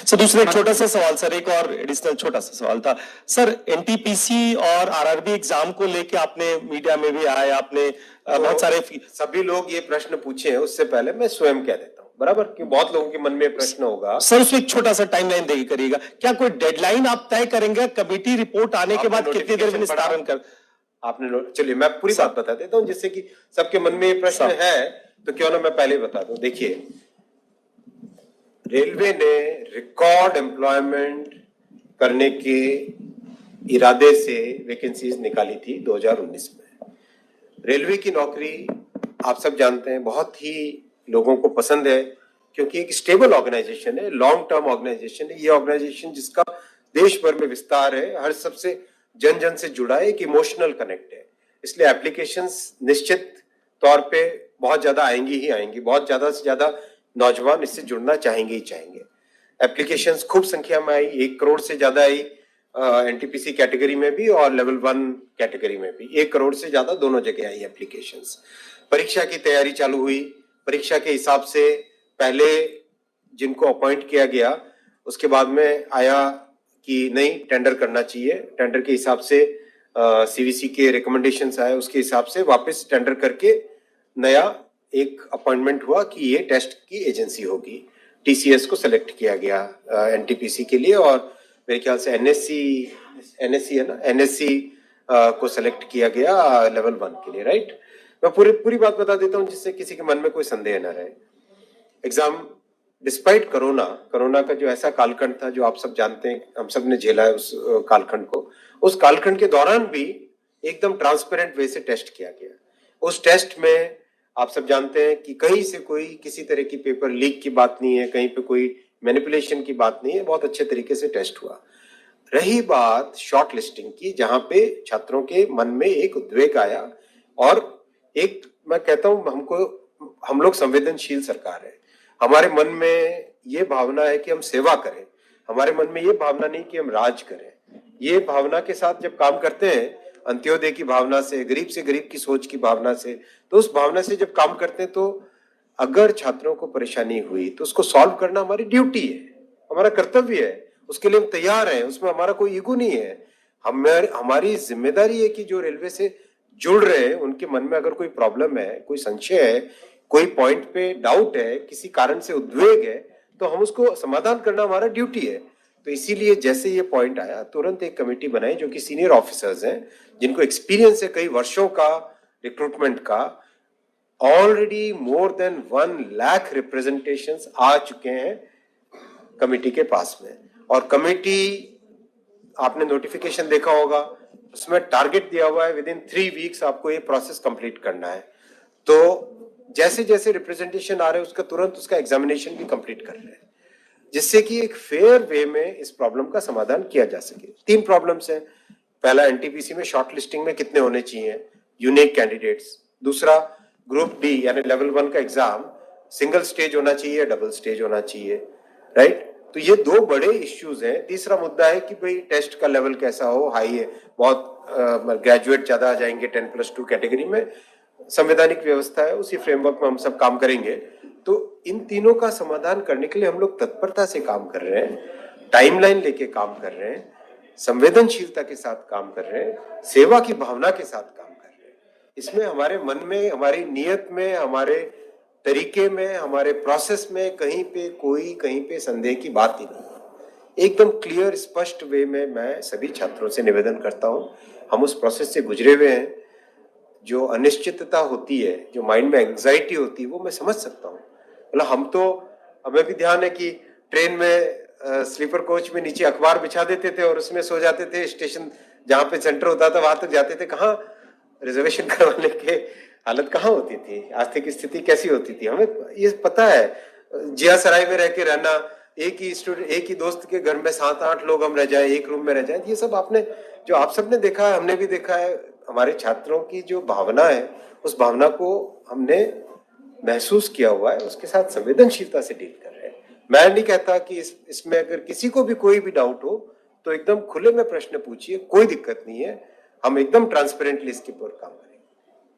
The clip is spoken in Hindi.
सर दूसरा एक छोटा सा सवाल सर, एक और एडिशनल छोटा सा सवाल था सर, एनटीपीसी और आरआरबी एग्जाम को लेके आपने मीडिया में भी आया, आपने बहुत सारे सभी लोग ये प्रश्न पूछे हैं, उससे पहले मैं स्वयं कह देता हूँ बराबर, कि बहुत लोगों के मन में प्रश्न होगा सर। उसमें एक छोटा सा टाइमलाइन देगी करिएगा, क्या कोई डेडलाइन आप तय करेंगे कमेटी रिपोर्ट आने के बाद कितनी देर में निस्तारण कर? आपने चलिए मैं पूरी बात बता देता हूँ जिससे कि सबके मन में ये प्रश्न है, तो क्यों ना मैं पहले बता दूं। देखिए, रेलवे ने रिकॉर्ड एम्प्लॉयमेंट करने के इरादे से वैकेंसीज निकाली थी 2019 में। रेलवे की नौकरी आप सब जानते हैं बहुत ही लोगों को पसंद है, क्योंकि एक स्टेबल ऑर्गेनाइजेशन है, लॉन्ग टर्म ऑर्गेनाइजेशन है। ये ऑर्गेनाइजेशन जिसका देश भर में विस्तार है, हर सबसे जन जन से जुड़ा है, एक इमोशनल कनेक्ट है, इसलिए एप्लीकेशंस निश्चित तौर पे बहुत ज्यादा आएंगी ही आएंगी। बहुत ज्यादा से ज्यादा नौजवान इससे जुड़ना चाहेंगे ही चाहेंगे। एप्लीकेशंस खूब संख्या में आई, 1 करोड़ से ज्यादा आई एनटीपीसी कैटेगरी में भी और लेवल 1 कैटेगरी में भी 1 करोड़ से ज्यादा दोनों जगह आई एप्लीकेशंस। परीक्षा की तैयारी चालू हुई। परीक्षा के हिसाब से पहले जिनको अपॉइंट किया गया, उसके बाद में आया कि नहीं टेंडर करना चाहिए। टेंडर के हिसाब से सीवीसी के रिकमेंडेशंस आए, उसके हिसाब से वापस टेंडर करके नया एक अपॉइंटमेंट हुआ कि ये टेस्ट की एजेंसी होगी। टीसीएस को सेलेक्ट किया गया एनटीपीसी के लिए, और मेरे ख्याल से एनएससी है ना, एनएससी को सेलेक्ट किया गया लेवल 1 के लिए, राइट। मैं पूरी बात बता देता हूँ जिससे किसी के मन में कोई संदेह न रहे। एग्जाम डिस्पाइट कोरोना का जो ऐसा कालखंड था जो आप सब जानते हैं, हम सब ने झेला है उस कालखंड को, उस कालखंड के दौरान भी एकदम ट्रांसपेरेंट वे से टेस्ट किया गया। उस टेस्ट में आप सब जानते हैं कि कहीं से कोई किसी तरह की पेपर लीक की बात नहीं है, कहीं पे कोई मैनिपुलेशन की बात नहीं है, बहुत अच्छे तरीके से टेस्ट हुआ। रही बात शॉर्ट लिस्टिंग की, जहां पे छात्रों के मन में एक उद्वेग आया, और एक मैं कहता हूं हम लोग संवेदनशील सरकार है। हमारे मन में ये भावना है कि हम सेवा करें, हमारे मन में ये भावना नहीं कि हम राज करें। ये भावना के साथ जब काम करते हैं, अंत्योदय की भावना से गरीब की सोच की भावना से, तो उस भावना से जब काम करते हैं, तो अगर छात्रों को परेशानी हुई तो उसको सॉल्व करना हमारी ड्यूटी है, हमारा कर्तव्य है, उसके लिए हम तैयार हैं, उसमें हमारा कोई ईगो नहीं है। हमारी जिम्मेदारी है कि जो रेलवे से जुड़ रहे हैं उनके मन में अगर कोई प्रॉब्लम है, कोई संशय है, कोई पॉइंट पे डाउट है, किसी कारण से उद्वेग है, तो हम उसको समाधान करना हमारा ड्यूटी है। तो इसीलिए जैसे ये पॉइंट आया, तुरंत एक कमेटी बनाई जो कि सीनियर ऑफिसर्स हैं, जिनको एक्सपीरियंस है कई वर्षों का रिक्रूटमेंट का। Already more than 1 lakh representations आ चुके हैं कमेटी के पास में, और कमेटी आपने नोटिफिकेशन देखा होगा, उसमें टारगेट दिया हुआ है विदिन 3 वीक्स आपको ये प्रोसेस कंप्लीट करना है। तो जैसे जैसे रिप्रेजेंटेशन आ रहे हैं उसका तुरंत उसका एग्जामिनेशन भी कंप्लीट कर रहे हैं, जिससे कि एक फेयर वे में इस प्रॉब्लम का समाधान किया जा सके। 3 प्रॉब्लम्स हैं। पहला, एनटीपीसी में शॉर्ट लिस्टिंग में कितने होने चाहिए यूनिक कैंडिडेट्स। दूसरा, ग्रुप डी यानी लेवल 1 का एग्जाम सिंगल स्टेज होना चाहिए या डबल स्टेज होना चाहिए, राइट। तो ये 2 बड़े इश्यूज हैं। तीसरा मुद्दा है कि भाई टेस्ट का लेवल कैसा हो, हाई है, बहुत ग्रेजुएट ज्यादा आ जाएंगे 10+2 कैटेगरी में, संवैधानिक व्यवस्था है, उसी फ्रेमवर्क में हम सब काम करेंगे। तो इन तीनों का समाधान करने के लिए हम लोग तत्परता से काम कर रहे हैं, टाइमलाइन लेके काम कर रहे हैं, संवेदनशीलता के साथ काम कर रहे हैं, सेवा की भावना के साथ काम कर रहे हैं। इसमें हमारे मन में, हमारी नीयत में, हमारे तरीके में, हमारे प्रोसेस में कहीं पे संदेह की बात ही नहीं। एकदम क्लियर स्पष्ट वे में मैं सभी छात्रों से निवेदन करता हूं, हम उस प्रोसेस से गुजरे हुए हैं। जो अनिश्चितता होती है, जो माइंड में एंग्जाइटी होती है, वो मैं समझ सकता हूँ। मतलब हमें भी ध्यान है कि ट्रेन में स्लीपर कोच में नीचे अखबार बिछा देते थे और उसमें सो जाते थे, स्टेशन जहाँ पे सेंटर होता था वहां तक जाते थे। कहाँ रिजर्वेशन करवाने के हालत कहाँ होती थी, आर्थिक स्थिति कैसी होती थी, हमें ये पता है। जिया सराय में रह के रहना, एक ही दोस्त के घर में 7-8 लोग हम रह जाए, एक रूम में रह जाए, ये सब आप सबने देखा है, हमने भी देखा है। हमारे छात्रों की जो भावना है, उस भावना को हमने महसूस किया हुआ है, उसके साथ संवेदनशीलता से डील कर रहे हैं। मैं नहीं कहता कि इसमें अगर किसी को भी कोई भी डाउट हो तो एकदम खुले में प्रश्न पूछिए, कोई दिक्कत नहीं है, हम एकदम ट्रांसपेरेंटली इसके ऊपर काम करें।